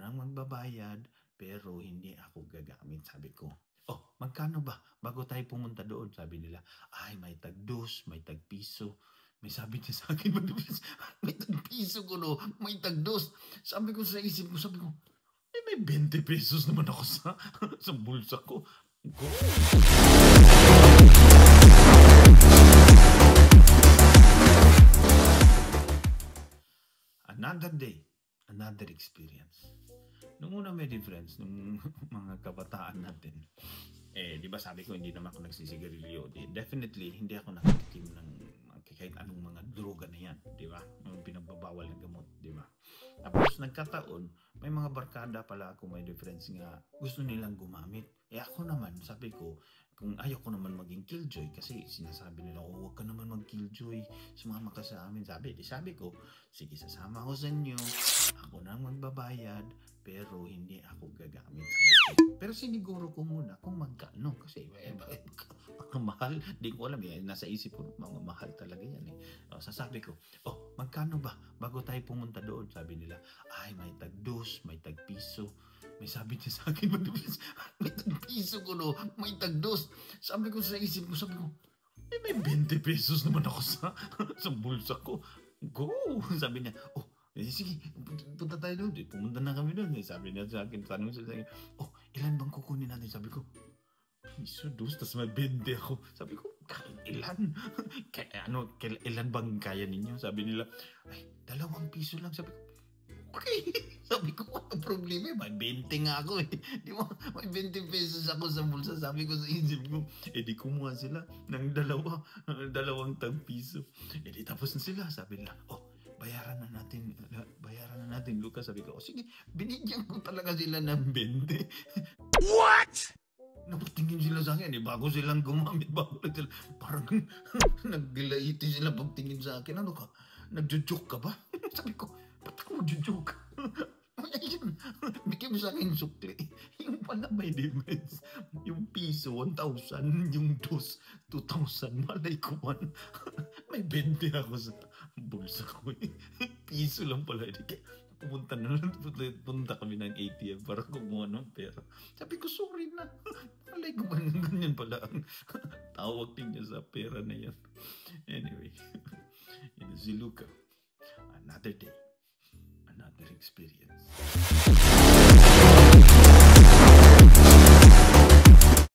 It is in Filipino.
nang magbabayad, pero hindi ako gagamit. Sabi ko, oh, magkano ba bago tayo pumunta doon? Sabi nila, ay, may tag-2, may tag-piso. May sabi niya sa akin, may tag-piso ko, no? May tag-2. Sabi ko sa isip ko, sabi ko, may 20 pesos naman ako sa, sa bulsa ko. Go! Another day, another experience. Nung una may difference, nung mga kabataan natin, di ba sabi ko hindi naman ako nagsisigarilyo. Definitely, hindi ako nakatikim ng kahit anong mga droga na yan, di ba? Yung pinagbabawal ng gamot, di ba? Tapos nagkataon, may mga barkada pala ako may difference nga gusto nilang gumamit. Ako naman, sabi ko, kung ayaw ko naman maging killjoy kasi sinasabi nila, oh, huwag ka naman mag-killjoy, sumama ka sa amin. Sabi ko, sige, sasama ako sa inyo, ako na magbabayad, pero hindi ako gagamit. Pero siniguro ko muna kung magkano kasi mahal, di ko alam, nasa isip ko, mga mahal talaga yan sasabi ko, oh, magkano ba bago tayo pumunta doon? Sabi nila, ay, may tag-2, may tag-piso. May sabi niya sa akin, may tag-piso ko, no? May tag-2. Sabi ko sa isip ko, sabi ko, may 20 pesos naman ako sa, sa bulsa ko. Go! Sabi niya, oh, sige, punta tayo doon. Pumunta na kami doon. Sabi niya sa akin, tanong siya sa akin, oh, ilan bang kukunin natin? Sabi ko, piso 2, tapos may 20 ako. Sabi ko, ilan? Ilan bang kaya ninyo? Sabi nila, ay, 2 piso lang. Sabi ko, okay. Sabi ko, ang problema, may 20 nga ako Di ba, may 20 pesos ako sa bulsa. Sabi ko sa isip ko, di kumuha sila ng 2 tag-piso. Di tapos na sila. Sabi nila, oh, bayaran na natin, Lucas. Sabi ko, oh, sige, binigyan ko talaga sila ng 20. What? Napatingin sila sa akin, bago silang gumamit, parang nagdilaiti sila pagtingin sa akin. Ano ka? Nagjo-joke ka ba? Sabi ko, ba't ako magjo-joke? Ayun, bigyan mo sa akin sukli. Yung pala may difference. Yung piso, 1,000. Yung 2,000. Malay ko man. May 20 ako sa bulsa ko Piso lang pala. Punta kami ng ATM para kumuha ng pera. Sabi ko, sorry na. Malay ko man, ganyan pala ang tawag niya sa pera na yan. Anyway, yun si Luca. Another day, another experience.